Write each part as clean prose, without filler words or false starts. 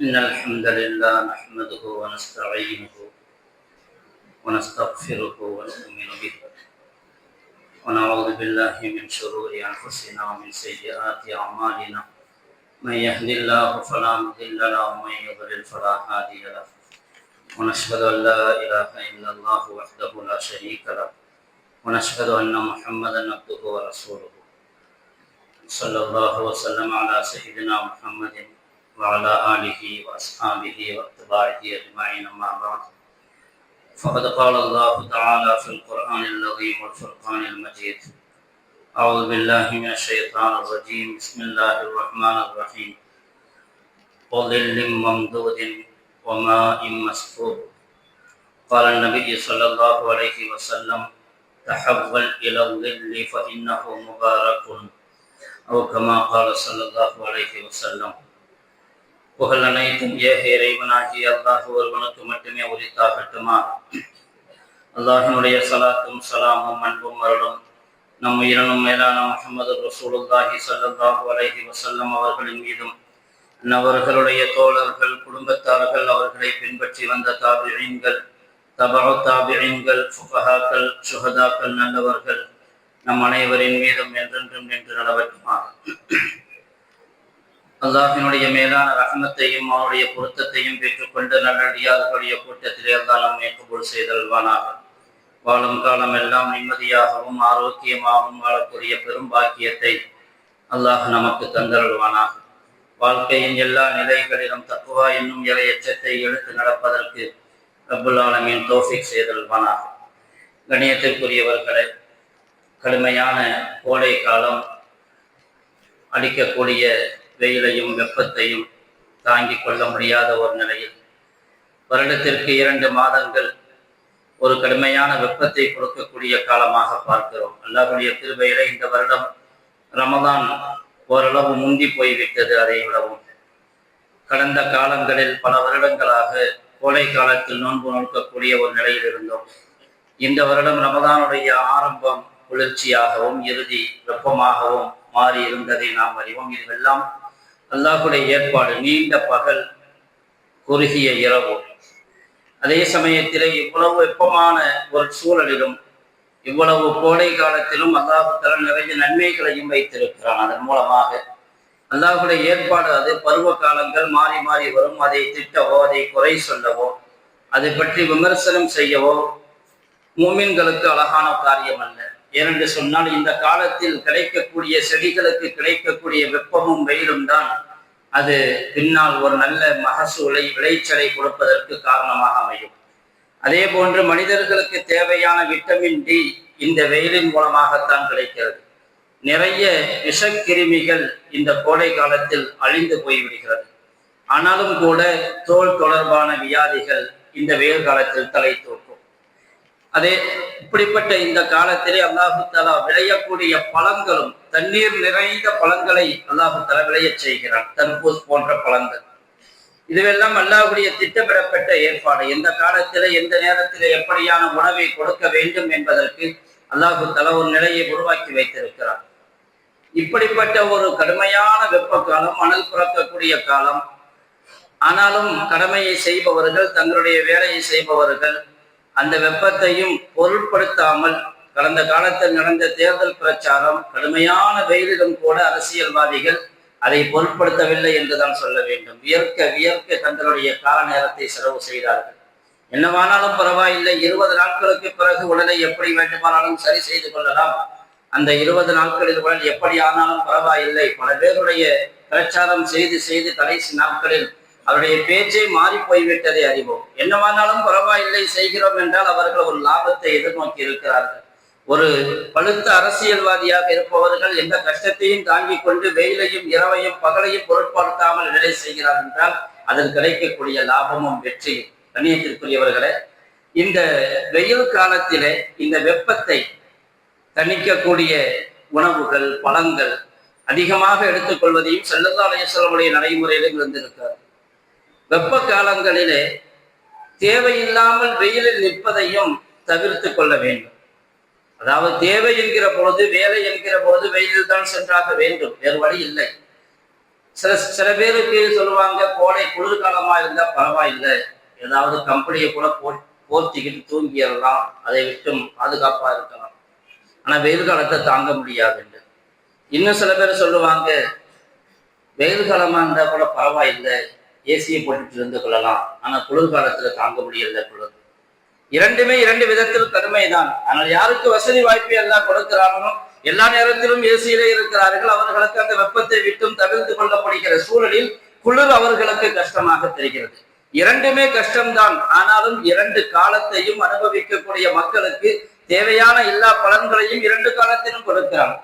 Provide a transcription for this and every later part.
إن الحمد لله نحمده ونستعينه ونستغفره ونؤمن به ونعوذ بالله من شرور أنفسنا ومن سيئات أعمالنا من يهد الله فلا مضل له ومن يضلل فلا هادي له ونشهد أن لا إله إلا الله وحده لا شريك له ونشهد أن محمدا عبده ورسوله صلى الله وسلم على سيدنا محمد وعلى آله وأصحابه واتباعه أجمعين أما بعد فقد قال الله تعالى في القرآن العظيم والفرقان المجيد أعوذ بالله من الشيطان الرجيم بسم الله الرحمن الرحيم وظل ممدود وماء مسكوب قال النبي صلى الله عليه وسلم تحول إلى الظل فإنه مبارك أو كما قال صلى الله عليه وسلم புகழ் அனைத்தும் ஏக இறைவனாகிய அல்லாஹ் ஒருவனுக்கு மட்டுமே உரித்தாகட்டுமா. அல்லாஹினுடைய சலாத்தும் சலாமும் அன்பும் அருளும் நம் உயிரினும் மேலான முஹம்மது ரசூலுல்லாஹி ஸல்லல்லாஹு அலைஹி வஸல்லம் அவர்களின் மீதும் அவர்களுடைய தோழர்கள் குடும்பத்தார்கள் அவர்களை பின்பற்றி வந்த தாபிஈன்கள் தபஉ தாபிஈன்கள் ஃபுகஹாக்கள் ஷுஹதாக்கள் நல்லவர்கள் நம் அனைவரின் மீதும் என்றென்றும் நின்று நடவட்டுமா. அல்லாஹினுடைய மேலான ரஹ்மத்தையும் அவனுடைய பொருத்தத்தையும் பெற்றுக்கொண்டு நல்லடியார்களுடைய கூட்டத்திலே அல்லாஹ் நம்மை கபூல் செய்தல்வானாக. வாழும் காலம் எல்லாம் நிம்மதியாகவும் ஆரோக்கியமாகவும் வாழக்கூடிய பெரும் பாக்கியத்தை அல்லாஹ் நமக்கு தந்தருள்வானாக. வாழ்க்கையின் எல்லா நிலைகளிலும் தக்குவா என்னும் இறை எச்சத்தை எடுத்து நடப்பதற்கு ரப்புல் ஆலமீன் தௌஃபீக் செய்தல்வானாக. கண்ணியத்திற்குரியவர்களே, கடுமையான கோடை காலம் அளிக்கக்கூடிய வெயிலையும் வெப்பத்தையும் தாங்கிக் கொள்ள முடியாத ஒரு நிலையில் வருடத்திற்கு 2 மாதங்கள் ஒரு கடுமையான வெப்பத்தை கொடுக்கக்கூடிய காலமாக பார்க்கிறோம். அல்லாஹ்வுடைய கிருபையிலே இந்த வருடம் ரமதான் ஓரளவு முந்தி போய்விட்டது. அதை விடவும் கடந்த காலங்களில் பல வருடங்களாக கோடை காலத்தில் நோன்பு நோக்கக்கூடிய ஒரு நிலையில் இருந்தோம். இந்த வருடம் ரமதானுடைய ஆரம்பம் குளிர்ச்சியாகவும் இறுதி வெப்பமாகவும் மாறி இருந்ததை நாம் அறிவோம். இதுவெல்லாம் அல்லாஹ்வுடைய ஏற்பாடு. நீண்ட பகல், குறுகிய இரவு. அதே சமயத்திலே இவ்வளவு வெப்பமான ஒரு சூழலிலும் இவ்வளவு கோடை காலத்திலும் அல்லாஹ் தஆலா நிறைய நன்மைகளையும் வைத்திருக்கிறான். அதன் மூலமாக அல்லாஹ்வுடைய ஏற்பாடு. அது பருவ காலங்கள் மாறி மாறி வரும். அதை திட்டவோ அதை குறை சொல்லவோ அதை பற்றி விமர்சனம் செய்யவோ மூமின்களுக்கு அழகான காரியம் அல்ல. ஏனென்று சொன்னால் இந்த காலத்தில் கிடைக்கக்கூடிய செடிகளுக்கு கிடைக்கக்கூடிய வெப்பமும் வெயிலும் தான் அது பின்னால் ஒரு நல்ல மகசூலை விளைச்சலை கொடுப்பதற்கு காரணமாக அமையும். அதே போன்று மனிதர்களுக்கு தேவையான விட்டமின் டி இந்த வெயிலின் மூலமாகத்தான் கிடைக்கிறது. நிறைய விஷக்கிருமிகள் இந்த கோடை காலத்தில் அழிந்து போய்விடுகிறது. ஆனாலும் கூட தோல் தொடர்பான வியாதிகள் இந்த வெயில் காலத்தில் தலை தூக்கும். அதே இப்படிப்பட்ட இந்த காலத்திலே அல்லாஹு தஆலா விளையக்கூடிய பழங்களும் தண்ணீர் நிறைந்த பழங்களை அல்லாஹு தஆலா விளையச் செய்கிறான். தர்பூஸ் போன்ற பழங்கள். இதுவெல்லாம் அல்லாஹ்வுடைய திட்டமிடப்பட்ட ஏற்பாடு. எந்த காலத்திலே எந்த நேரத்திலே எப்படியான உணவை கொடுக்க வேண்டும் என்பதற்கு அல்லாஹு தஆலா ஒரு நிலையை உருவாக்கி வைத்திருக்கிறார். இப்படிப்பட்ட ஒரு கடுமையான வெப்ப காலம், அனல் புறக்கக்கூடிய காலம். ஆனாலும் கடமையை செய்பவர்கள், தங்களுடைய வேலையை செய்பவர்கள் அந்த வெப்பத்தையும் பொருட்படுத்தாமல் கடந்த காலத்தில் நடந்த தேர்தல் பிரச்சாரம், கடுமையான வெயிலிலும் கூட அரசியல்வாதிகள் அதை பொருட்படுத்தவில்லை என்றுதான் சொல்ல வேண்டும். வியர்க்க வியர்க்க தங்களுடைய கால நேரத்தை செலவு செய்தார்கள். என்னவானாலும் பரவாயில்லை, 20 நாட்களுக்கு பிறகு உடலை எப்படி வேண்டுமானாலும் சரி செய்து கொள்ளலாம். அந்த 20 நாட்களில் உடல் எப்படி ஆனாலும் பரவாயில்லை. பல பேருடைய பிரச்சாரம் செய்து செய்து கடைசி நாட்களில் அவருடைய பேச்சை மாறி போய்விட்டதை அறிவோம். என்னவானாலும் பரவாயில்லை செய்கிறோம் என்றால் அவர்கள் ஒரு லாபத்தை எதிர்நோக்கி இருக்கிறார்கள். ஒரு பழுத்த அரசியல்வாதியாக இருப்பவர்கள் எந்த கஷ்டத்தையும் தாங்கிக் கொண்டு வெயிலையும் இரவையும் பகலையும் பொருட்படுத்தாமல் வேலை செய்கிறார் என்றால் அதில் கிடைக்கக்கூடிய லாபமும் வெற்றியும். கண்ணியத்திற்குரியவர்களே, இந்த வெயில் காலத்திலே இந்த வெப்பத்தை தணிக்கக்கூடிய உணவுகள், பழங்கள் அதிகமாக எடுத்துக்கொள்வதையும் ஸல்லல்லாஹு அலைஹி வஸல்லம் நடைமுறையிலும் இருந்திருக்கிறார். வெப்ப காலங்களிலே தேவையில்லாமல் வெயிலில் நிற்பதையும் தவிர்த்து கொள்ள வேண்டும். அதாவது தேவை என்கிற பொழுது, வேலை என்கிற பொழுது வெயிலில் தான் சென்றாக வேண்டும், வேறு வழி இல்லை. சில சில பேருக்கு சொல்லுவாங்க, கோடை குளிர்காலமா இருந்தா பரவாயில்லை, ஏதாவது கம்பெனியை கூட போர்த்திக்கிட்டு தூங்கிடலாம், அதை விட்டு பாதுகாப்பா இருக்கலாம். ஆனா வெயில் காலத்தை தாங்க முடியாது. இன்னும் சில பேர் சொல்லுவாங்க, வெயில் காலமா இருந்தா கூட பரவாயில்லை, ஏசியை போட்டுட்டு இருந்து கொள்ளலாம், ஆனா குளிர்காலத்துல தாங்க முடியல குளிர். இரண்டுமே இரண்டு விதத்தில் கடுமைதான். ஆனால் யாருக்கு வசதி வாய்ப்பு எல்லாம் கொடுக்கிறார்களோ, எல்லா நேரத்திலும் ஏசியிலே இருக்கிறார்கள், அவர்களுக்கு அந்த வெப்பத்தை விட்டும் தவிர்த்து கொள்ளப்படுகிற சூழலில் குளிர் அவர்களுக்கு கஷ்டமாக தெரிகிறது. இரண்டுமே கஷ்டம்தான். ஆனாலும் இரண்டு காலத்தையும் அனுபவிக்கக்கூடிய மக்களுக்கு தேவையான எல்லா பலன்களையும் இரண்டு காலத்திலும் கொடுக்கிறார்.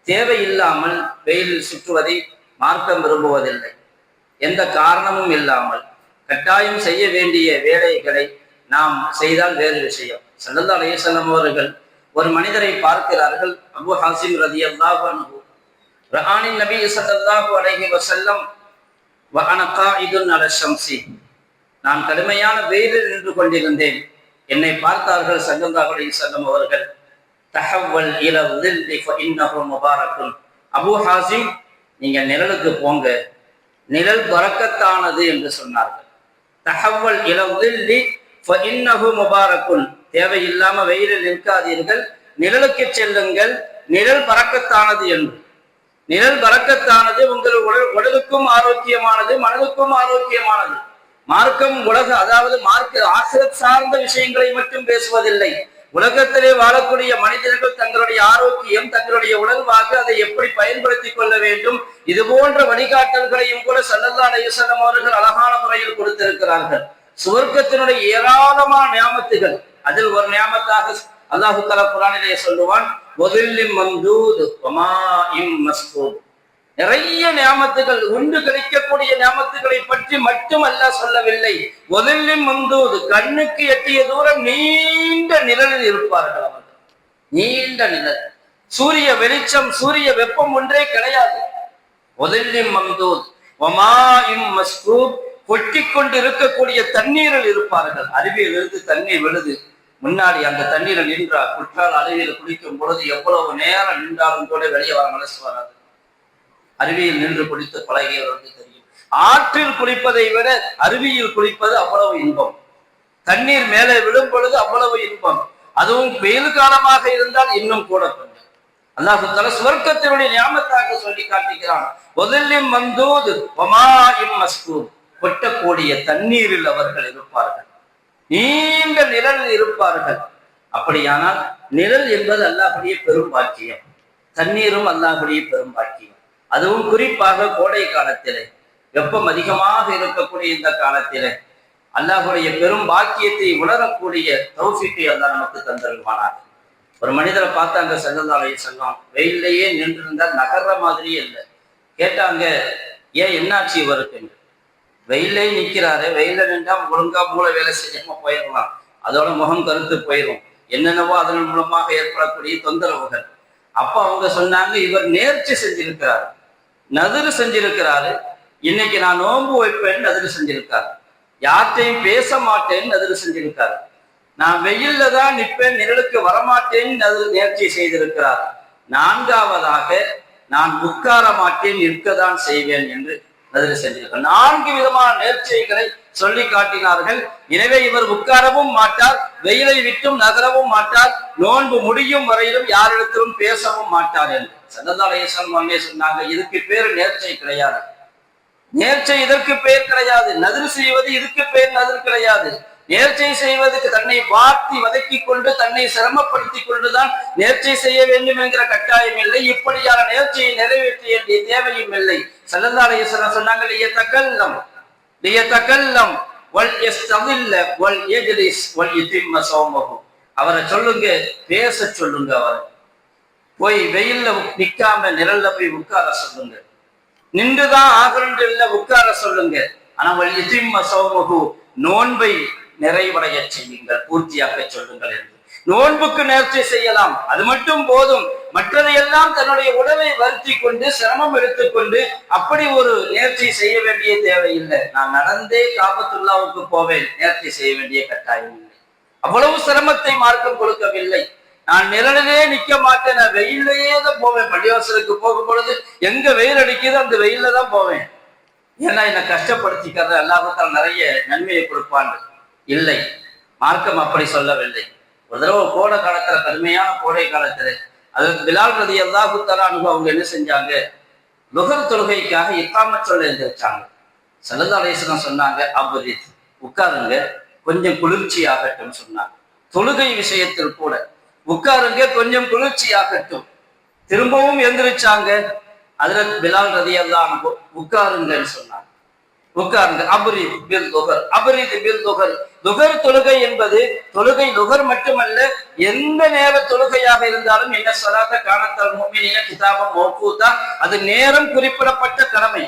தேவையில்லாமல் வெயிலில் சுற்றுவதை மார்க்கம் விரும்புவதில்லை. எந்த காரணமும் இல்லாமல் கட்டாயம் செய்ய வேண்டிய வேலைகளை நாம் செய்தால் வேறு விஷயம். ஸல்லல்லாஹு அலைஹி வஸல்லம் அவர்கள் ஒரு மனிதரை பார்க்கிறார்கள். அபூ ஹாசிம் ரலியல்லாஹு அன்ஹு, ரஆனி நபி ஸல்லல்லாஹு அலைஹி வஸல்லம் வ அன காயிதுன் அலா ஷம்ஸி, நான் கடுமையான வெயிலில் நின்று கொண்டிருந்தேன். என்னை பார்த்தார்கள் ஸல்லல்லாஹு அலைஹி வஸல்லம் அவர்கள். தஹவ்வல் இலா ظில்லி ஃபஇன்னஹு முபாரக்குன், அபூ ஹாசிம் நீங்க நிழலுக்கு போங்க, நிழல் பரக்கத்தானது என்று சொன்னார்கள். தஹவ்வல் இலா ظில்லி ஃபஇன்னஹு முபாரக்குன், தேவையில்லாம வெயிலில் நிற்காதீர்கள், நிழலுக்கு செல்லுங்கள், நிழல் பரக்கத்தானது என்று. நிழல் பரக்கத்தானது, உங்கள் உடலுக்கும் ஆரோக்கியமானது, மனதுக்கும் ஆரோக்கியமானது. மார்க்கம் உலக, அதாவது மார்க்க ஆசிரத் சார்ந்த விஷயங்களை மட்டும் பேசுவதில்லை. உலகத்திலே வாழக்கூடிய மனிதர்கள் தங்களுடைய ஆரோக்கியம், தங்களுடைய உடல்வாக்கு, அதை எப்படி பயன்படுத்திக் கொள்ள வேண்டும், இது போன்ற வழிகாட்டல்களையும் கூட ஸல்லல்லாஹு அலைஹி வஸல்லம் அவர்கள் அழகான முறையில் கொடுத்திருக்கிறார்கள். சுவர்க்கத்தினுடைய ஏராளமான நியாமத்துகள், அதில் ஒரு நியாமத்தாக அல்லாஹு தஆலா குர்ஆனிலே சொல்லுவான், வதில்லிம் மம்தூத் வமாஇம் மஸ்கூத். நிறைய நியாமத்துகள், உண்டு கிடைக்கக்கூடிய நியாமத்துகளை பற்றி மட்டும் அல்லாஹ் சொல்லவில்லை. வதில்லிம் மம்தூத், கண்ணுக்கு எட்டிய தூரம் நீண்ட நிழலில் இருப்பார்கள் அவர்கள். நீண்ட நிழல், சூரிய வெளிச்சம், சூரிய வெப்பம் ஒன்றே கிடையாது. வதில்லிம் மம்தூத் வமாஇம் மஸ்கூத், கொட்டி கொண்டு இருக்கக்கூடிய தண்ணீரில் இருப்பார்கள். அருவியில் இருந்து தண்ணீர் விழுது, முன்னாடி அந்த தண்ணீரில் நின்றார். குற்றால அருவியில் குளிக்கும் பொழுது எவ்வளவு நேரம் நின்றாலும் கூட வெளியே வர மனசு வராது. அருவியில் நின்று குளித்து பழகியவர்களுக்கு தெரியும். ஆற்றில் குளிப்பதை விட அருவியில் குளிப்பது அவ்வளவு இன்பம். தண்ணீர் மேலே விடும் பொழுது அவ்வளவு இன்பம். அதுவும் வெயில் காலமாக இருந்தால் இன்னும் கூட கொஞ்சம். அல்லாஹ் தஆலா சுவர்க்கத்தினுடைய நியாமத்தாக சொல்லி காட்டுகிறான். வதில்லிம் மம்தூத் வமாஇம் மஸ்கூத், கொட்டக்கூடிய தண்ணீரில் அவர்கள் இருப்பார்கள், நீண்ட நிழலில் இருப்பார்கள். அப்படியானால் நிழல் என்பது அல்லாஹ்வுடைய பெரும் பாக்கியம், தண்ணீரும் அல்லாஹ்வுடைய பெரும் பாக்கியம். அதுவும் குறிப்பாக கோடை காலத்திலே, வெப்பம் அதிகமாக இருக்கக்கூடிய இந்த காலத்திலே அல்லாஹ்வுடைய பெரும் பாக்கியத்தை உணரக்கூடிய தௌஃபீக்கை அல்லாஹ் நமக்கு தந்தருள்வானாக. ஒரு மனிதரை பார்த்தாங்க ஸல்லல்லாஹு அலைஹி வஸல்லம், வெயிலேயே நின்றிருந்தால் நகர்ற மாதிரியே இல்லை. கேட்டாங்க, ஏன் என்னாச்சு இவருக்கு? வெயிலே நிற்கிறாரு, வெயில நின்றா ஒழுங்கா மூளை வேலை செய்யாம போயிடலாம், அதோட முகம் கருத்து போயிடும், என்னென்னவோ அதன் மூலமாக ஏற்படக்கூடிய தொந்தரவுகள். அப்ப அவங்க சொன்னாங்க, இவர் நேர்ச்சி செஞ்சிருக்கிறாரு, நதிரு செஞ்சிருக்கிறாரு. இன்னைக்கு நான் நோன்பு வைப்பேன் நதிரு செஞ்சிருக்காரு. யார்கிட்டையும் பேச மாட்டேன்னு நதிரு செஞ்சிருக்காரு. நான் வெயில்ல தான் நிற்பேன், நிழலுக்கு வரமாட்டேன்னு நதிரு நேர்ச்சி செய்திருக்கிறார். நான்காவதாக, நான் உட்கார மாட்டேன், நிற்கதான் செய்வேன் என்று நதிரு செஞ்சிருக்கிறார். 4 விதமான நேர்ச்சைகளை சொல்லி காட்டினார்கள். எனவே இவர் உட்காரவும் மாட்டார், வெயிலை விட்டும் நகரவும் மாட்டார், நோன்பு முடியும் வரையிலும் யாரிடத்திலும் பேசவும் மாட்டார் என்று ஸல்லல்லாஹு அலைஹி வஸல்லம் சொன்னாங்க. இதுக்கு பேர் நேர்ச்சை கிடையாது. நேர்ச்சை இதற்கு பேர் கிடையாது. நதிர் செய்வது இதுக்கு பேர் நதிர் கிடையாது. நேர்ச்சை செய்வதற்கு தன்னை வார்த்தி வதக்கி கொண்டு, தன்னை சிரமப்படுத்தி கொண்டுதான் நேர்ச்சை செய்ய வேண்டும் என்கிற கட்டாயம் இல்லை. இப்படியான நேர்ச்சையை நிறைவேற்ற வேண்டிய தேவையும் இல்லை. ஸல்லல்லாஹு அலைஹி வஸல்லம் சொன்னாங்க, லியதகல்லம் வல் யஸ்ததில்ல வல் யஜ்லிஸ் வல் யுதிம்ம ஸௌமஹு. அவரை சொல்லுங்க, பேச சொல்லுங்க, அவரை போய் வெயில்ல நிக்காம நிழல்ல போய் உட்கார சொல்லுங்க. நின்றுதான் ஆகணும் இல்ல, உட்கார சொல்லுங்க. ஆனா வல் யுதிம்ம ஸௌமஹு, நோன்பை நிறைவடைய செய்யுங்கள், பூர்த்தியாக்க சொல்லுங்கள் என்று. நோன்புக்கு நேர்ச்சி செய்யலாம், அது மட்டும் போதும். மற்றதையெல்லாம் தன்னுடைய உடலை வருத்தி கொண்டு, சிரமம் எடுத்துக்கொண்டு அப்படி ஒரு நேர்ச்சி செய்ய வேண்டிய தேவையில்லை. நான் நடந்தே காபத்துல்லாவுக்கு போவேன், நேர்ச்சி செய்ய வேண்டிய கட்டாயம் இல்லை. அவ்வளவு சிரமத்தை மார்க்கம் கொடுக்கவில்லை. நான் நிழலிலே நிக்க மாட்டேன், நான் வெயிலேயே தான் போவேன். பள்ளிவாசலுக்கு போகும் பொழுது எங்க வெயில் அடிக்குதோ அந்த வெயில தான் போவேன். ஏன்னா என்னை கஷ்டப்படுத்திக்கிறது அல்லாஹ்வுத்தால் நிறைய நன்மையை கொடுப்பான். இல்லை, மார்க்கம் அப்படி சொல்லவில்லை. ஒரு தடவை கோடை காலத்துல, கடுமையான கோடை காலத்துல, அதற்கு பிலால் ரலியல்லாஹு தஆலா அன்ஹு அவங்க என்ன செஞ்சாங்க, லுஹர் தொழுகைக்காக இக்காமத் சொல்ல எழுந்திருச்சாங்க. ஸல்லல்லாஹு அலைஹி வஸல்லம் சொன்னாங்க, அப்ரித், உட்காருங்க, கொஞ்சம் குளிர்ச்சி ஆகட்டும் சொன்னாங்க. தொழுகை விஷயத்தில் கூட உட்காருங்க, கொஞ்சம் குளிர்ச்சி ஆகட்டும். திரும்பவும் எந்திரிச்சாங்க. ஹஜ்ரத் பிலால் ரலியல்லாஹு அன்ஹு உட்காருங்கன்னு சொன்னாங்க. உட்காருங்க. Abrith bill லுஹர், Abrith bill லுஹர். லுஹர் தொழுகை என்பது தொழுகை லுஹர் மட்டுமல்ல, எந்த நேர தொழுகையாக இருந்தாலும் என்ன ஸலாத்த கானத்தல் முஃமினீன கிதாபம் மௌகூதா, அது நேரம் குறிப்பிடப்பட்ட கடமை.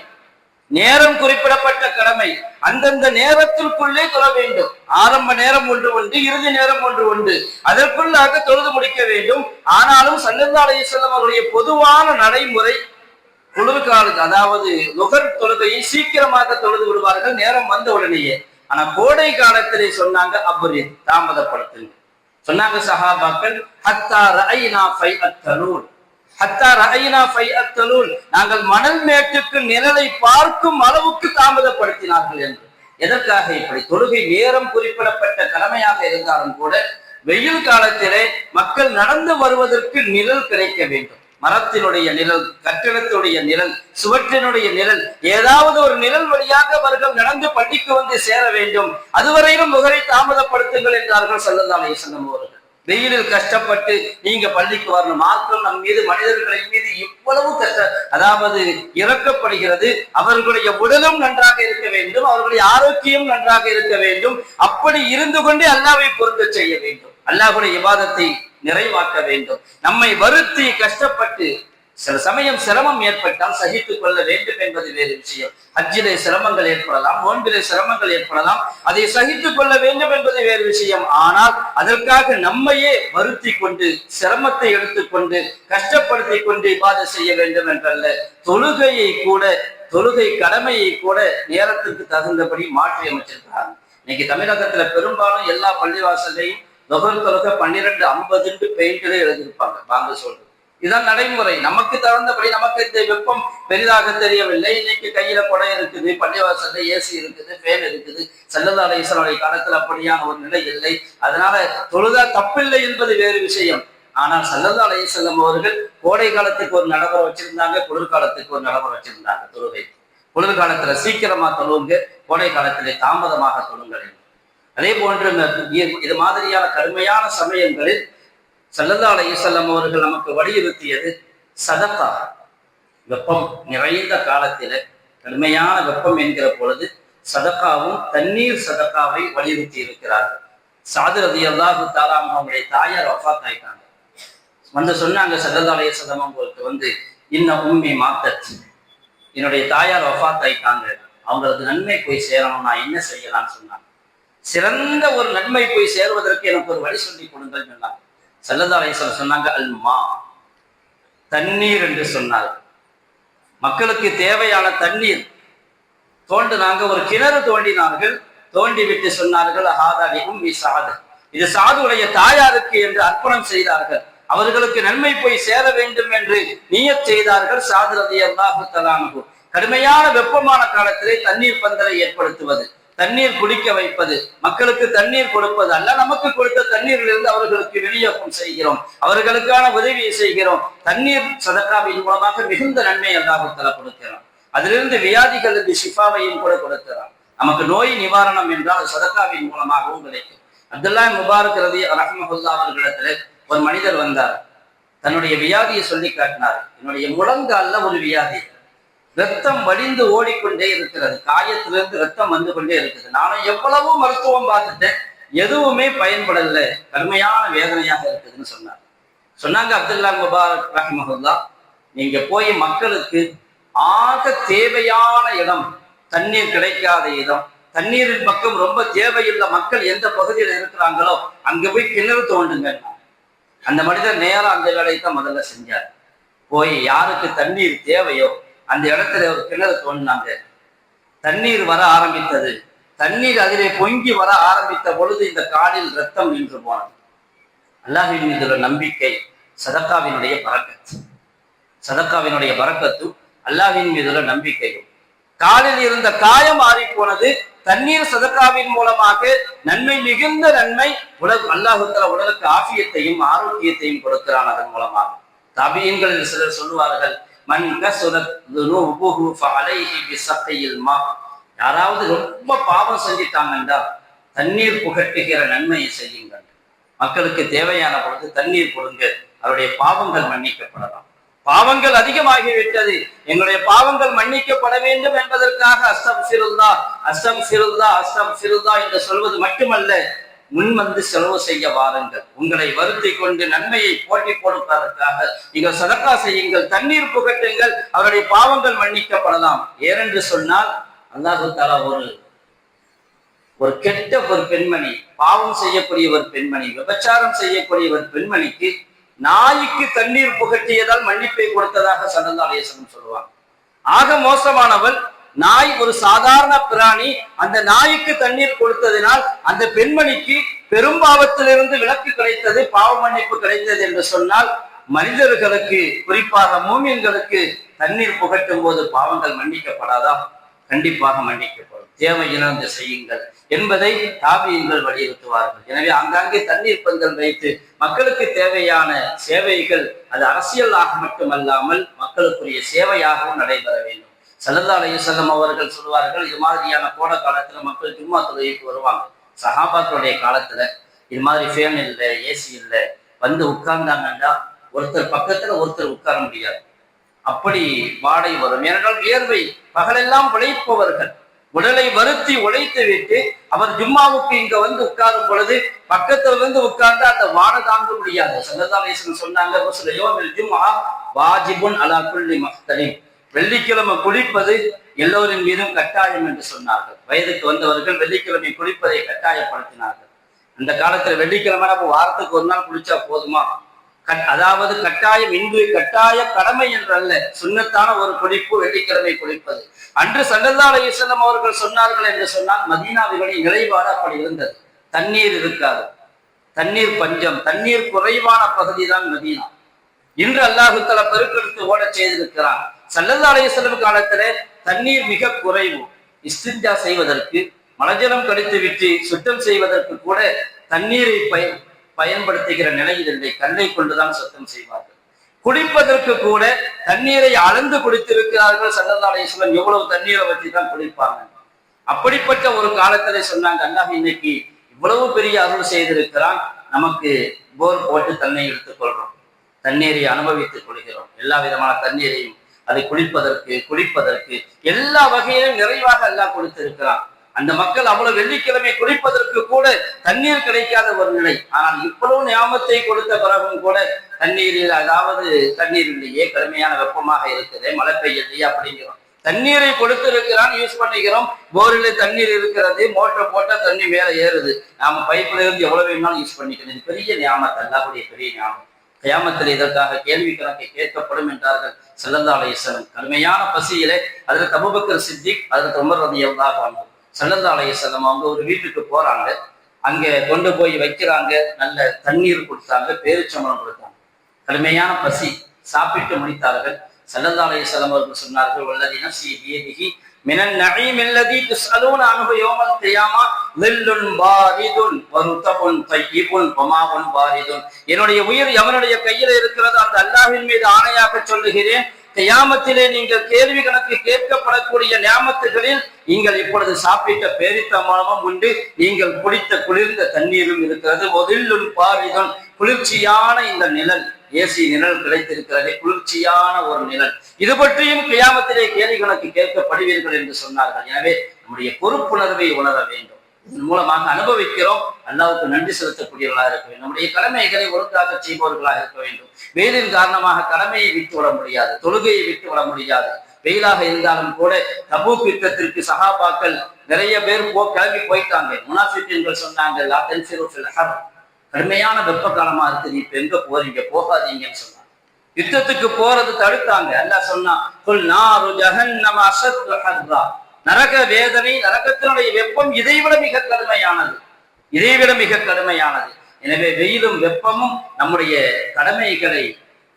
நேரம் குறிப்பிடப்பட்ட கடமை. அந்தந்த நேரத்திற்குள்ளே தொழ வேண்டும். ஆரம்ப நேரம் ஒன்று உண்டு, இறுதி நேரம் ஒன்று உண்டு. அதற்குள்ளாக தொழுது முடிக்க வேண்டும். ஆனாலும் ஸல்லல்லாஹு அலைஹி வஸல்லம் அவருடைய பொதுவான நடைமுறை குளிர்கால, அதாவது லுஹர் தொழுகையை சீக்கிரமாக தொழுது விடுவார்கள் நேரம் வந்த உடனேயே. ஆனா கோடை காலத்திலே சொன்னாங்க, அப்ரி, தாமதப்படுத்துங்க சொன்னாங்க சஹாபாக்கள். ஹத்தா ரஅய்னா ஃபைஅத் தலூல், ஹத்தா ரஅய்னா ஃபைஅத் தலூல், நாங்கள் மணல் மேட்டுக்கு நிழலை பார்க்கும் அளவுக்கு தாமதப்படுத்தினார்கள் என்று. எதற்காக? இப்படி தொழுகை நேரம் குறிப்பிடப்பட்ட கடமையாக இருந்தாலும் கூட வெயில் காலத்திலே மக்கள் நடந்து வருவதற்கு நிழல் கிடைக்க வேண்டும். மரத்தினுடைய நிழல், கட்டிடத்துடைய நிழல், சுவற்றினுடைய நிழல், ஏதாவது ஒரு நிழல் வழியாக அவர்கள் நடந்து பள்ளிக்கு வந்து சேர வேண்டும். அதுவரையிலும் லுஹரை தாமதப்படுத்துங்கள் என்றார்கள் ஸல்லல்லாஹு அலைஹி வஸல்லம் அவர்கள். வெயிலில் கஷ்டப்பட்டு நீங்க பள்ளிக்கு வரணும். மார்க்கம் நம் மீது, மனிதர்களின் மீது இவ்வளவு அதாவது இறக்கப்படுகிறது. அவர்களுடைய உடலும் நன்றாக இருக்க வேண்டும், அவர்களுடைய ஆரோக்கியம் நன்றாக இருக்க வேண்டும். அப்படி இருந்து கொண்டே அல்லாஹ்வை பொருந்த செய்ய வேண்டும், அல்லாஹ்வுடைய இபாதத்தை நிறைவாக்க வேண்டும். நம்மை வருத்தி கஷ்டப்பட்டு சில சமயம் சிரமம் ஏற்பட்டால் சகித்துக் கொள்ள வேண்டும் என்பது வேறு விஷயம். ஹஜ்ஜிலே சிரமங்கள் ஏற்படலாம், நோன்பிலே சிரமங்கள் ஏற்படலாம், அதை சகித்துக் கொள்ள வேண்டும் என்பது வேறு விஷயம். ஆனால் அதற்காக நம்மையே வருத்தி கொண்டு, சிரமத்தை எடுத்துக்கொண்டு, கஷ்டப்படுத்தி கொண்டு இபாதத் செய்ய வேண்டும் என்றல்ல. தொழுகையை கூட, தொழுகை கடமையை கூட நேரத்துக்கு தகுந்தபடி மாற்றி அமைச்சிருக்கிறாங்க. இன்னைக்கு தமிழகத்துல பெரும்பாலும் எல்லா பள்ளிவாசலையும் லுஹர் தொழுகை 12:50 பெயிண்டிலே எழுதியிருப்பாங்க, வாங்க சொல்றது. இதுதான் நடைமுறை. நமக்கு தகுந்தபடி, நமக்கு இந்த வெப்பம் பெரிதாக தெரியவில்லை. இன்னைக்கு கையில கொடை இருக்குது, பள்ளிவாசல்ல ஏசி இருக்குது, ஃபேன் இருக்குது. ஸல்லல்லாஹு அலைஹி வஸல்லம் காலத்துல அப்படியான ஒரு நிலை இல்லை. அதனால தொழுதா தப்பில்லை என்பது வேறு விஷயம். ஆனால் ஸல்லல்லாஹு அலைஹி வஸல்லம் அவர்கள் கோடை காலத்துக்கு ஒரு நடைமுறை வச்சிருந்தாங்க, குளிர்காலத்துக்கு ஒரு நடைமுறை வச்சிருந்தாங்க. தொழுகை குளிர்காலத்துல சீக்கிரமா தொழுவுங்க, கோடை காலத்திலே தாமதமாக தொழுங்கள். அதே போன்று இது மாதிரியான கடுமையான சமயங்களில் ஸல்லல்லாஹு அலைஹி வஸல்லம் அவர்கள் நமக்கு வலியுறுத்தியது சதகா. வெப்பம் நிறைந்த காலத்தில, கடுமையான வெப்பம் என்கிற பொழுது சதகாவும் தண்ணீர் சதகாவை வலியுறுத்தி இருக்கிறார்கள். சாது ரலியல்லாஹு தஆலா அவங்களுடைய தாயார் வஃபாத் ஆயிட்டாங்க. வந்து சொன்னாங்க ஸல்லல்லாஹு அலைஹி வஸல்லம் அவங்களுக்கு இன்ன உம்மி மாத்தத், என்னுடைய தாயார் வஃபாத் ஆயிட்டாங்க, அவங்களுக்கு நன்மை போய் சேரணும், நான் என்ன செய்யலாம்னு சொன்னாங்க. சிறந்த ஒரு நன்மை போய் சேருவதற்கு எனக்கு ஒரு வழி சொல்லி கொடுங்கள் சொன்னாங்க. ஸல்லல்லாஹு அலைஹி வஸல்லம் சொன்னாங்க, அல்மா, தண்ணீர் என்று சொன்னார். மக்களுக்கு தேவையான தண்ணீர் தோண்டினாங்க, ஒரு கிணறு தோண்டினார்கள். தோண்டி விட்டு சொன்னார்கள், ஹாதா லி உம்மி சாத், இது சாதுடைய தாயாருக்கு என்று அர்ப்பணம் செய்தார்கள். அவர்களுக்கு நன்மை போய் சேர வேண்டும் என்று நியத் செய்தார்கள். சாது ரலியல்லாஹு தஆலா அன்ஹு கடுமையான வெப்பமான காலத்திலே தண்ணீர் பந்தலை ஏற்படுத்துவது, தண்ணீர் குடிக்க வைப்பது, மக்களுக்கு தண்ணீர் கொடுப்பது அல்ல, நமக்கு கொடுத்த தண்ணீரிலிருந்து அவர்களுக்கு விநியோகம் செய்கிறோம், அவர்களுக்கான உதவியை செய்கிறோம். தண்ணீர் சதகாவின் மூலமாக மிகுந்த நன்மை அல்லாஹ் தஆலா கொடுக்கிறோம். அதிலிருந்து வியாதிகளுக்கு ஷிஃபாவையும் கூட கொடுக்கிறான். நமக்கு நோய் நிவாரணம் என்றால் சதகாவின் மூலமாகவும் கிடைக்கும். அப்துல்லா முபாரக் ரஹ்மத்துல்லாஹி அவர்களிடத்துல ஒரு மனிதர் வந்தார். தன்னுடைய வியாதியை சொல்லி காட்டினார். என்னுடைய முழங்கால்ல ஒரு வியாதி, ரத்தம் வடிந்து ஓடிக்கொண்டே இருக்கிறது, காயத்திலிருந்து ரத்தம் வந்து கொண்டே இருக்குது. நானும் எவ்வளவோ மருத்துவம் பார்த்துட்டேன், எதுவுமே பயன்படல, கடுமையான வேதனையாக இருக்குதுன்னு சொன்னார். சொன்னாங்க அப்துல்லா முபாரக் ரஹ்மத்துல்லாஹ், நீங்க போய் மக்களுக்கு ஆக தேவையான இடம், தண்ணீர் கிடைக்காத இடம், தண்ணீரின் பக்கம் ரொம்ப தேவையுள்ள மக்கள் எந்த பகுதியில் இருக்கிறாங்களோ அங்க போய் கிணறு தோண்டுங்க. அந்த மனிதர் நேரம் அந்த வேலையை தான் முதல்ல செஞ்சார். போய் யாருக்கு தண்ணீர் தேவையோ அந்த இடத்துல ஒரு கிணறு தோண்டினாங்க. தண்ணீர் வர ஆரம்பித்தது. தண்ணீர் அதிலே பொங்கி வர ஆரம்பித்த பொழுது இந்த காலில் ரத்தம் நின்று போனது. அல்லாஹ்வின் மீது உள்ள நம்பிக்கை சதக்காவினுடைய பரக்கத். சதக்காவினுடைய பரக்கத்தும் அல்லாஹ்வின் மீது உள்ள நம்பிக்கையும். காலில் இருந்த காயம் ஆறி போனது. தண்ணீர் சதக்காவின் மூலமாக நன்மை மிகுந்த நன்மை. அல்லாஹ் தஆலா உடலுக்கு ஆஃபியத்தையும் ஆரோக்கியத்தையும் கொடுக்கிறான் அதன் மூலமாக. தாபியீன்களில் சிலர் சொல்லுவார்கள், மன் கஸரத் ذنوبه فعليه بسقي الماء. யாராவது ரொம்ப பாவம் செஞ்சிட்டாங்கண்டா தண்ணீர் புகட்டுகிற நன்மையை செய்யுங்கள். மக்களுக்கு தேவையான பொழுது தண்ணீர் கொடுங்க, அவருடைய பாவங்கள் மன்னிக்கப்படலாம். பாவங்கள் அதிகமாகிவிட்டது, எங்களுடைய பாவங்கள் மன்னிக்கப்பட வேண்டும் என்பதற்காக அஸ்தக்ஃபிருல்லாஹ் அஸ்தக்ஃபிருல்லாஹ் அஸ்தக்ஃபிருல்லாஹ் என்று சொல்வது மட்டுமல்ல, முன் வந்து செலவு செய்ய வாருங்கள். உங்களை வருத்தி கொண்டு நன்மையை போட்டி கொடுப்பதற்காக நீங்கள் சதக்கா செய்யுங்கள், தண்ணீர் புகட்டுங்கள், அவருடைய பாவங்கள் மன்னிக்கப்படலாம். ஏனென்று சொன்னால் அல்லாஹ் தஆலா ஒரு கெட்ட ஒரு பெண்மணி, பாவம் செய்யக்கூடிய ஒரு பெண்மணி, விபச்சாரம் செய்யக்கூடிய ஒரு பெண்மணிக்கு நாய்க்கு தண்ணீர் புகட்டியதால் மன்னிப்பை கொடுத்ததாக ஸல்லல்லாஹு அலைஹி வஸல்லம் சொல்லுவாங்க. ஆக மோசமானவள் நாய், ஒரு சாதாரண பிராணி. அந்த நாய்க்கு தண்ணீர் கொடுத்ததினால் அந்த பெண்மணிக்கு பெரும்பாவத்திலிருந்து விலக்கு கிடைத்தது, பாவ மன்னிப்பு கிடைத்தது என்று சொன்னால், மனிதர்களுக்கு குறிப்பாக மூமின்களுக்கு தண்ணீர் புகட்டும் போது பாவங்கள் மன்னிக்கப்படாதா? கண்டிப்பாக மன்னிக்கப்படும். தேவையினந்து செய்யுங்கள் என்பதை தாபியீன்கள் வலியுறுத்துவார்கள். எனவே ஆங்காங்கே தண்ணீர் பந்தல் வைத்து மக்களுக்கு தேவையான சேவைகள் அது அரசியலாக மட்டுமல்லாமல் மக்களுக்குரிய சேவையாகவும் நடைபெற வேண்டும். ஸல்லல்லாஹு அலைஹி வஸல்லம் அவர்கள் சொல்வார்கள், இது மாதிரியான கோடை காலத்துல மக்கள் ஜும்மா தொழுகைக்கு வருவாங்க. சஹாபாக்களுடைய காலத்துல இது மாதிரி ஃபேன் இல்லை, ஏசி இல்லை, வந்து உட்கார்ந்தாங்கன்னா ஒருத்தர் பக்கத்துல ஒருத்தர் உட்கார முடியாது, அப்படி வாடை வரும். ஏனென்றால் வியர்வை, பகலெல்லாம் உழைப்பவர்கள், உடலை வருத்தி உழைத்து விட்டு அவர் ஜும்மாவுக்கு இங்க வந்து உட்காரும் பொழுது பக்கத்துல வந்து உட்கார்ந்து அந்த வாடை தாங்க முடியாது. ஸல்லல்லாஹு அலைஹி வஸல்லம் சொன்னாங்க, ஜும்ஆ வாஜிபுன் அலா குல்லி முஹ்தலிம். வெள்ளிக்கிழமை குளிப்பது எல்லோரின் மீதும் கட்டாயம் என்று சொன்னார்கள். வயதுக்கு வந்தவர்கள் வெள்ளிக்கிழமை குளிப்பதை கட்டாயப்படுத்தினார்கள். அந்த காலத்துல வெள்ளிக்கிழமை வாரத்துக்கு ஒரு நாள் குளிச்சா போதுமா? அதாவது கட்டாயம், இன்று கட்டாய கடமை என்றல்ல, சுன்னத்தான ஒரு குளிப்பு வெள்ளிக்கிழமை குளிப்பது. அன்று ஸல்லல்லாஹு அலைஹி வஸல்லம் அவர்கள் சொன்னார்கள் என்று சொன்னால் மதீனாவிகளின் நிறைவாக அப்படி இருந்தது. தண்ணீர் இருக்காது, தண்ணீர் பஞ்சம், தண்ணீர் குறைவான பகுதி தான் மதீனா. இன்று அல்லாஹ் தஆலா பெருக்கெடுத்து ஓட செய்திருக்கிறான். ஸல்லல்லாஹு அலைஹி வஸல்லம் காலத்திலே தண்ணீர் மிக குறைவு. இஸ்திஞ்சா செய்வதற்கு, மலஜலம் கழித்து விட்டு சுத்தம் செய்வதற்கு கூட தண்ணீரை பயன்படுத்துகிற நிலையில் இல்லை. கல்லை கொண்டுதான் சுத்தம் செய்வார்கள். குடிப்பதற்கு கூட தண்ணீரை அளந்து குடித்திருக்கிறார்கள். ஸல்லல்லாஹு அலைஹி வஸல்லம் எவ்வளவு தண்ணீரை வச்சு தான் குடிப்பாங்க. அப்படிப்பட்ட ஒரு காலத்திலே சொன்னாங்க, அல்லாஹ் இன்னைக்கு இவ்வளவு பெரிய அருள் செய்திருக்கிறான், நமக்கு போர் போட்டு தண்ணீர் எடுத்துக் கொள்றோம், தண்ணீரை அனுபவித்துக் கொள்கிறோம். எல்லா விதமான தண்ணீரையும் அதை குடிப்பதற்கு எல்லா வகையிலும் நிறைவாக அல்லாஹ் கொடுத்திருக்கிறான். அந்த மக்கள் அவ்வளவு வெள்ளிக்கிழமை குடிப்பதற்கு கூட தண்ணீர் கிடைக்காத ஒரு நிலை. ஆனால் இவ்வளவு ஞாபகத்தை கொடுத்த பிறகும் கூட தண்ணீரில், அதாவது தண்ணீர் இல்லையே, கடுமையான வெப்பமாக இருக்குது, மழை பெய்யலையே அப்படிங்கிறோம். தண்ணீரை கொடுத்திருக்கிறான், யூஸ் பண்ணிக்கிறோம். போரில் தண்ணீர் இருக்கிறது, மோட்டர் போட்டா தண்ணி மேல ஏறுது, நாம பைப்ல இருந்து எவ்வளவு வேணாலும் யூஸ் பண்ணிக்கணும். இது பெரிய ஞாபகம், அல்லாஹ்வுடைய பெரிய ஞாபகம். கியாமத்தில் இதற்காக கேள்வி கணக்கை கேட்கப்படும் என்றார்கள் ஸல்லல்லாஹு அலைஹி வஸல்லம். கடுமையான பசியிலே ஹஜ்ரத் அபூபக்கர் சித்திக், ஹஜ்ரத் உமர் ரலியல்லாஹு அன்ஹு, ஸல்லல்லாஹு அலைஹி வஸல்லம் அவங்க ஒரு வீட்டுக்கு போறாங்க. அங்க கொண்டு போய் வைக்கிறாங்க, நல்ல தண்ணீர் கொடுத்தாங்க, பேரிச்சம்பழம் கொடுத்தாங்க. கடுமையான பசி, சாப்பிட்டு முடித்தார்கள். ஸல்லல்லாஹு அலைஹி வஸல்லம் அவர்கள் சொன்னார்கள், வல்லதி நஃப்ஸி பியதிஹி மினன் நஈம் அல்லதி துஸ்அலூன அன்ஹு யௌமல் கியாமா லில்லுன் பாரிதுன் வ ருதபுன் தய்யிபுன் வ மாஉன் பாரிதுன். என்னுடைய உயிர் எவனுடைய கையில் இருக்கிறது அந்த அல்லாஹ்வின் மீது ஆணையாக சொல்லுகிறேன், கியாமத்திலே நீங்கள் கேள்வி கணக்கு கேட்கப்படக்கூடிய நியாமத்துகளில் நீங்கள் இப்பொழுது சாப்பிட்ட பேரித்தம்பழமும் உண்டு, நீங்கள் குடித்த குளிர்ந்த தண்ணீரும் இருக்கிறது. ஒதில்லுன் பாரிதுன், குளிர்ச்சியான இந்த நிழல், ஏசி நிழல் கிடைத்திருக்கிறது, குளிர்ச்சியான ஒரு நிழல். இது பற்றியும் கியாமத்திலே கேள்வி கணக்கு கேட்கப்படுவீர்கள் என்று சொன்னார்கள். எனவே நம்முடைய பொறுப்புணர்வை உணர வேண்டும். இதன் மூலமாக அனுபவிக்கிறோம், அல்லாஹ்வுக்கு நன்றி செலுத்தக்கூடியவர்களாக இருக்க வேண்டும், நம்முடைய கடமைகளை ஒழுங்காக செய்பவர்களாக இருக்க வேண்டும். வெயிலின் காரணமாக கடமையை விட்டு விட முடியாது, தொழுகையை விட்டு விட முடியாது. வெயிலாக இருந்தாலும் கூட தபூக் யுத்தத்திற்கு சஹாபாக்கள் நிறைய பேர் கிளம்பி போயிட்டாங்க. முனாஃபிகீன்கள் சொன்னாங்க, லா தன்ஃபிரு ஃபில் ஹர், கடுமையான வெப்ப காலமா இருக்குது, இப்ப எங்க போறீங்க, போகாதீங்கன்னு சொன்னாங்க. யுத்தத்துக்கு போறது தடுத்தாங்க. அல்லாஹ் சொன்னான், குல் நாரு ஜஹன்னம அஷத்து ஹர்ரா, நரக வேதனை, நரகத்தினுடைய வெப்பம் இதைவிட மிக கடுமையானது, இதைவிட மிக கடுமையானது. எனவே வெயிலும் வெப்பமும் நம்முடைய கடமைகளை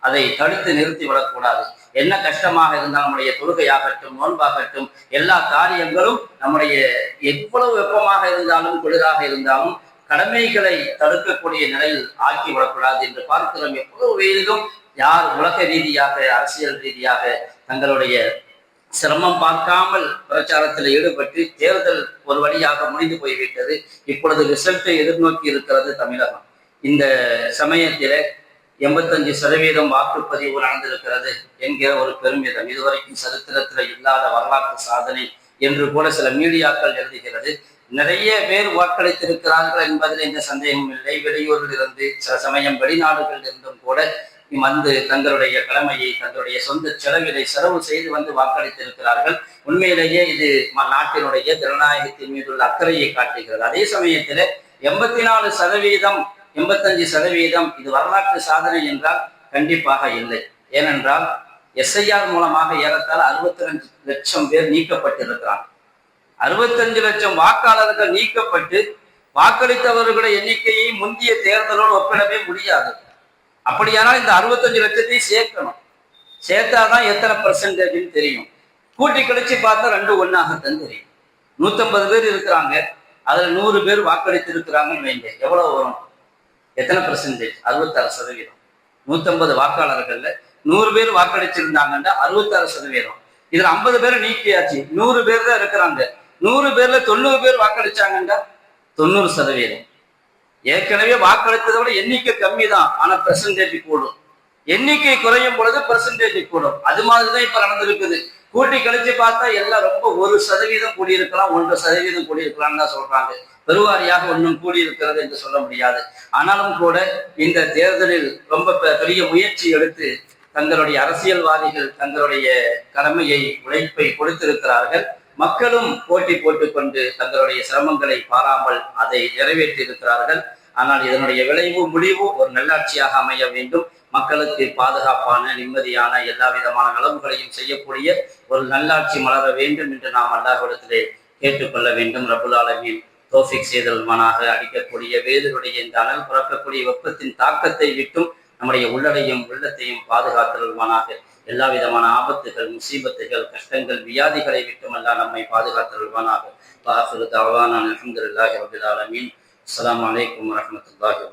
அதை தடுத்து நிறுத்தி விடக்கூடாது. என்ன கஷ்டமாக இருந்தாலும் நம்முடைய தொழுகையாகட்டும், நோன்பாகட்டும், எல்லா காரியங்களும் நம்முடைய எவ்வளவு வெப்பமாக இருந்தாலும் குளிராக இருந்தாலும் கடமைகளை தடுக்கக்கூடிய நிலையில் ஆக்கிவிடக்கூடாது என்று பார்க்கிறோம். எவ்வளவு வெயிலும் யார் உலக ரீதியாக, அரசியல் ரீதியாக தங்களுடைய சிரமம் பார்க்காமல் பிரச்சாரத்தில் ஈடுபட்டு தேர்தல் ஒரு வழியாக முடிந்து போய்விட்டது. இப்பொழுது ரிசல்ட்டை எதிர்நோக்கி இருக்கிறது தமிழகம். இந்த சமயத்தில 85% வாக்குப்பதிவு நடந்திருக்கிறது என்கிற ஒரு பெருமிதம், இதுவரைக்கும் சரித்திரத்தில் இல்லாத வரலாற்று சாதனை என்று கூட சில மீடியாக்கள் எழுதுகிறது. நிறைய பேர் வாக்களித்திருக்கிறார்கள் என்பதில் எந்த சந்தேகமும் இல்லை. வெளியூரில் இருந்து, சில சமயம் வெளிநாடுகளில் இருந்தும் கூட வந்து தங்களுடைய கடமையை தங்களுடைய சொந்த செலவிலை செலவு செய்து வந்து வாக்களித்திருக்கிறார்கள். உண்மையிலேயே இது நாட்டினுடைய ஜனநாயகத்தின் மீதுள்ள அக்கறையை காட்டுகிறது. அதே சமயத்தில் 84%, 85% இது வரலாற்று சாதனை என்றால் கண்டிப்பாக இல்லை. ஏனென்றால் SIR மூலமாக ஏறத்தாழ 65 லட்சம் பேர் நீக்கப்பட்டிருக்கிறாங்க. 65 லட்சம் வாக்காளர்கள் நீக்கப்பட்டு வாக்களித்தவர்களுடைய எண்ணிக்கையை முந்தைய தேர்தலோடு ஒப்பிடவே முடியாது. அப்படியானால் இந்த 65 லட்சத்தை சேர்க்கணும். சேர்த்தாதான் எத்தனை % தெரியும். கூட்டி கழிச்சு பார்த்தா 2 ஒன்னாகத்தான் தெரியும். 150 பேர் இருக்கிறாங்க, அதுல 100 பேர் வாக்களித்து இருக்கிறாங்கன்னு வைங்க, எவ்வளவு வரும்? எத்தனை %? 66%. 150 வாக்காளர்கள்ல 100 பேர் வாக்களிச்சிருந்தாங்கன்னா 66%. இதுல 50 பேரை நீக்கியாச்சு, 100 பேர் தான் இருக்கிறாங்க. 100 பேர்ல 90 பேர் வாக்களிச்சாங்கன்னா 90%. ஏற்கனவே வாக்களித்ததை விட எண்ணிக்கை கம்மி தான், ஆனா % கூடும். எண்ணிக்கை குறையும் பொழுது % கூடும். அது மாதிரிதான் இப்ப நடந்திருக்குது. கூட்டி கழிச்சு பார்த்தா எல்லாம் ரொம்ப 1% கூடியிருக்கலாம், 1% கூடியிருக்கலாம்னு தான் சொல்றாங்க. பெருவாரியாக ஒன்றும் கூடியிருக்கிறது என்று சொல்ல முடியாது. ஆனாலும் கூட இந்த தேர்தலில் ரொம்ப பெரிய முயற்சி எடுத்து தங்களுடைய அரசியல்வாதிகள் தங்களுடைய கடமையை, உழைப்பை கொடுத்திருக்கிறார்கள். மக்களும் போட்டி போட்டுக்கொண்டு தங்களுடைய சிரமங்களை பாராமல் அதை நிறைவேற்றி இருக்கிறார்கள். ஆனால் இதனுடைய விளைவு, முடிவு ஒரு நல்லாட்சியாக அமைய வேண்டும். மக்களுக்கு பாதுகாப்பான, நிம்மதியான, எல்லா விதமான நலவுகளையும் செய்யக்கூடிய ஒரு நல்லாட்சி மலர வேண்டும் என்று நாம் அல்லாஹ்விடத்திலே கேட்டுக்கொள்ள வேண்டும். ரப்புல் ஆலமீன் தௌஃபீக் செய்தல்வானாக. அடிக்கக்கூடிய வேதனுடைய இந்த அனல் புறக்கக்கூடிய வெப்பத்தின் தாக்கத்தை விட்டும் நம்முடைய உள்ளடையும் உள்ளத்தையும் பாதுகாத்தல்வானாக. எல்லா விதமான ஆபத்துகள், முசீபத்துகள், கஷ்டங்கள், வியாதிகளை விட்டும் எல்லாம் நம்மை பாதுகாத்தல்வானாக. அல்ஹம்துலில்லாஹி ரப்பில் ஆலமீன். அஸ்ஸலாமு அலைக்கும் வரஹ்மத்துல்லாஹி.